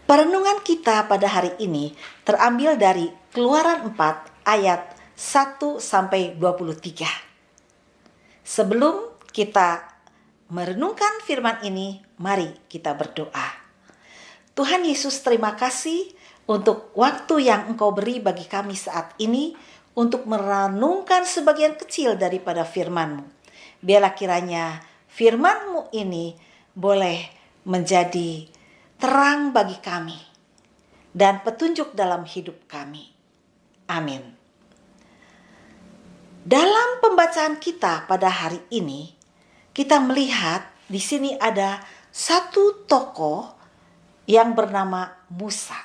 Perenungan kita pada hari ini terambil dari Keluaran 4 ayat 1 sampai 23. Sebelum kita merenungkan firman ini, mari kita berdoa. Tuhan Yesus, terima kasih untuk waktu yang Engkau beri bagi kami saat ini untuk merenungkan sebagian kecil daripada firman-Mu. Biarlah kiranya firman-Mu ini boleh menjadi terang bagi kami dan petunjuk dalam hidup kami. Amin. Dalam pembacaan kita pada hari ini, kita melihat di sini ada satu tokoh yang bernama Musa.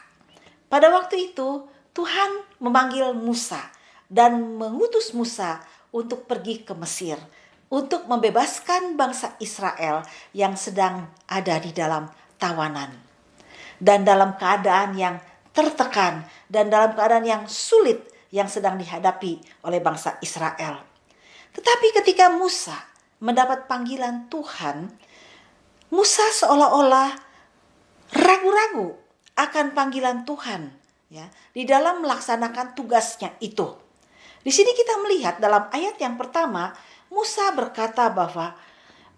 Pada waktu itu, Tuhan memanggil Musa dan mengutus Musa untuk pergi ke Mesir, untuk membebaskan bangsa Israel yang sedang ada di dalam tawanan dan dalam keadaan yang tertekan dan dalam keadaan yang sulit yang sedang dihadapi oleh bangsa Israel. Tetapi ketika Musa mendapat panggilan Tuhan, Musa seolah-olah ragu-ragu akan panggilan Tuhan, ya, di dalam melaksanakan tugasnya itu. Di sini kita melihat dalam ayat yang pertama, Musa berkata bahwa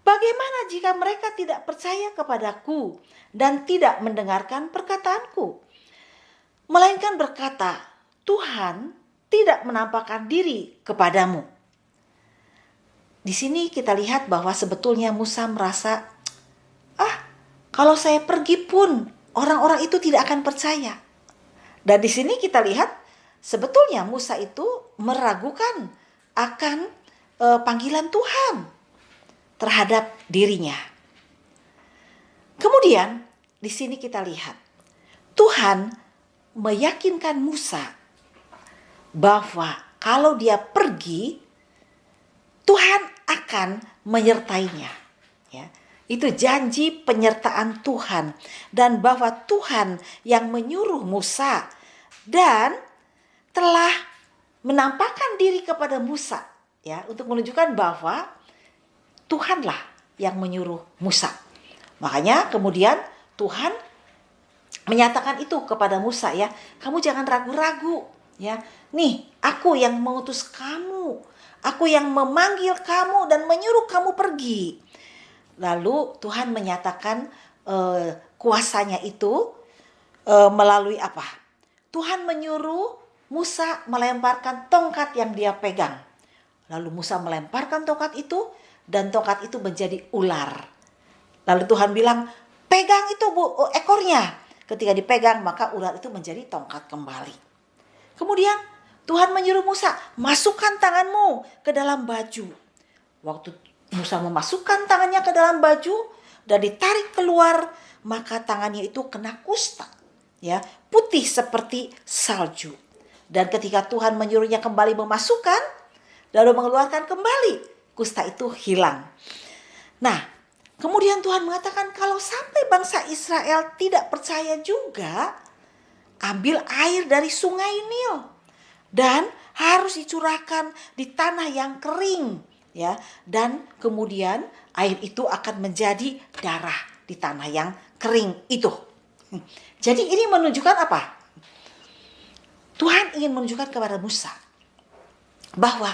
bagaimana jika mereka tidak percaya kepadaku dan tidak mendengarkan perkataanku? Melainkan berkata, Tuhan tidak menampakkan diri kepadamu. Di sini kita lihat bahwa sebetulnya Musa merasa, kalau saya pergi pun orang-orang itu tidak akan percaya. Dan di sini kita lihat sebetulnya Musa itu meragukan akan panggilan Tuhan terhadap dirinya. Kemudian di sini kita lihat Tuhan meyakinkan Musa bahwa kalau dia pergi, Tuhan akan menyertainya. Ya, itu janji penyertaan Tuhan, dan bahwa Tuhan yang menyuruh Musa dan telah menampakkan diri kepada Musa, ya, untuk menunjukkan bahwa Tuhanlah yang menyuruh Musa. Makanya kemudian Tuhan menyatakan itu kepada Musa, ya, kamu jangan ragu-ragu, ya. Nih, aku yang mengutus kamu, aku yang memanggil kamu dan menyuruh kamu pergi. Lalu Tuhan menyatakan kuasanya itu melalui apa? Tuhan menyuruh Musa melemparkan tongkat yang dia pegang. Lalu Musa melemparkan tongkat itu dan tongkat itu menjadi ular. Lalu Tuhan bilang, pegang itu ekornya. Ketika dipegang maka ular itu menjadi tongkat kembali. Kemudian Tuhan menyuruh Musa, masukkan tanganmu ke dalam baju. Waktu Musa memasukkan tangannya ke dalam baju dan ditarik keluar, maka tangannya itu kena kusta, ya, putih seperti salju. Dan ketika Tuhan menyuruhnya kembali memasukkan, lalu mengeluarkan kembali, kusta itu hilang. Nah, kemudian Tuhan mengatakan kalau sampai bangsa Israel tidak percaya juga, ambil air dari sungai Nil dan harus dicurahkan di tanah yang kering, ya, dan kemudian air itu akan menjadi darah di tanah yang kering itu. Jadi ini menunjukkan apa? Tuhan ingin menunjukkan kepada Musa bahwa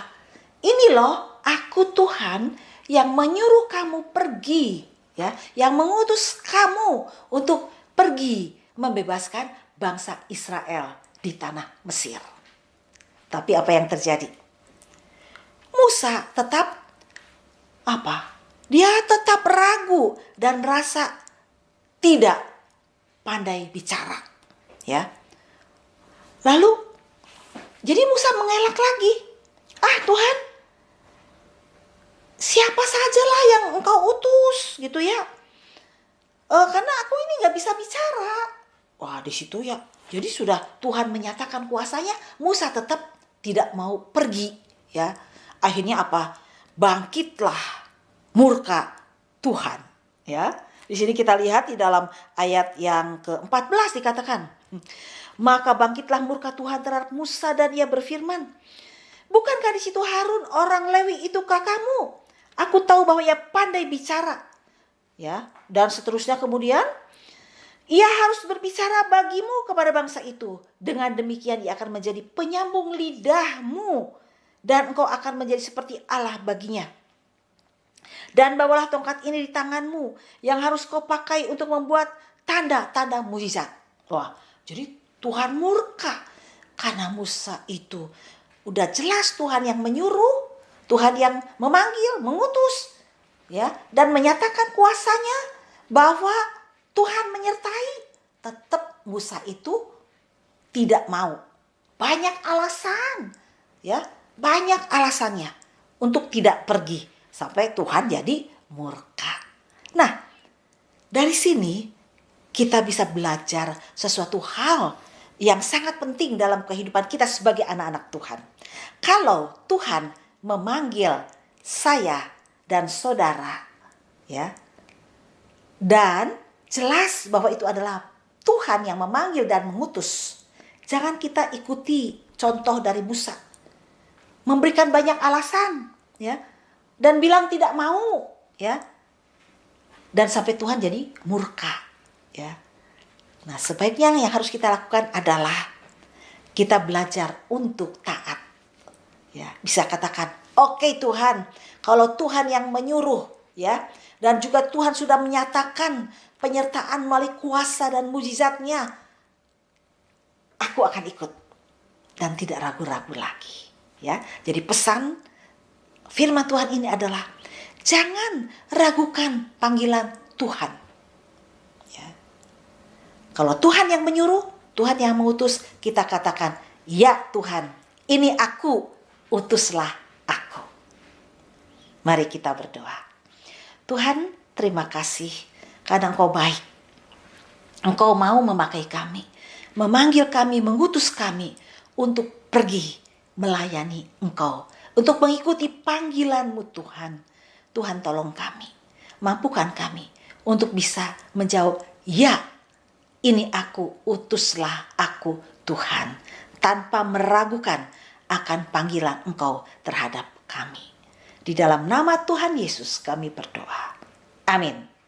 ini loh, aku Tuhan yang menyuruh kamu pergi, ya, yang mengutus kamu untuk pergi membebaskan bangsa Israel di tanah Mesir. Tapi apa yang terjadi? Musa tetap apa? Dia tetap ragu dan rasa tidak pandai bicara, ya. Lalu jadi Musa mengelak lagi. Tuhan, siapa sajalah yang engkau utus, gitu ya. Karena aku ini gak bisa bicara. Wah, di situ ya. Jadi sudah Tuhan menyatakan kuasanya, Musa tetap tidak mau pergi, ya. Akhirnya apa? Bangkitlah murka Tuhan, ya. Di sini kita lihat di dalam ayat yang ke-14 dikatakan, maka bangkitlah murka Tuhan terhadap Musa dan ia berfirman, bukankah di situ Harun orang Lewi itu kakakmu? Aku tahu bahwa ia pandai bicara, ya. Dan seterusnya kemudian Ia harus berbicara bagimu kepada bangsa itu. Dengan demikian ia akan menjadi penyambung lidahmu, dan engkau akan menjadi seperti Allah baginya. Dan bawalah tongkat ini di tanganmu, yang harus kau pakai untuk membuat tanda-tanda mukjizat. Wah, jadi Tuhan murka karena Musa itu udah jelas Tuhan yang menyuruh, Tuhan yang memanggil, mengutus, ya, dan menyatakan kuasanya bahwa Tuhan menyertai. Tetap Musa itu tidak mau. Banyak alasan, ya, banyak alasannya untuk tidak pergi sampai Tuhan jadi murka. Nah, dari sini kita bisa belajar sesuatu hal yang sangat penting dalam kehidupan kita sebagai anak-anak Tuhan. Kalau Tuhan memanggil saya dan saudara, ya, dan jelas bahwa itu adalah Tuhan yang memanggil dan mengutus, jangan kita ikuti contoh dari Musa, memberikan banyak alasan, ya, dan bilang tidak mau, ya, dan sampai Tuhan jadi murka, ya. Nah, sebaiknya yang harus kita lakukan adalah kita belajar untuk taat. Ya, bisa katakan, "Oke Tuhan, kalau Tuhan yang menyuruh, ya, dan juga Tuhan sudah menyatakan penyertaan melalui kuasa dan mukjizatnya, aku akan ikut dan tidak ragu-ragu lagi." Ya, jadi pesan firman Tuhan ini adalah jangan ragukan panggilan Tuhan. Kalau Tuhan yang menyuruh, Tuhan yang mengutus, kita katakan, "Ya Tuhan, ini aku, utuslah aku." Mari kita berdoa. Tuhan, terima kasih karena Engkau baik. Engkau mau memakai kami, memanggil kami, mengutus kami untuk pergi melayani Engkau, untuk mengikuti panggilan-Mu Tuhan. Tuhan tolong kami, mampukan kami untuk bisa menjawab, "Ya, ini aku, utuslah aku Tuhan," tanpa meragukan akan panggilan Engkau terhadap kami. Di dalam nama Tuhan Yesus kami berdoa. Amin.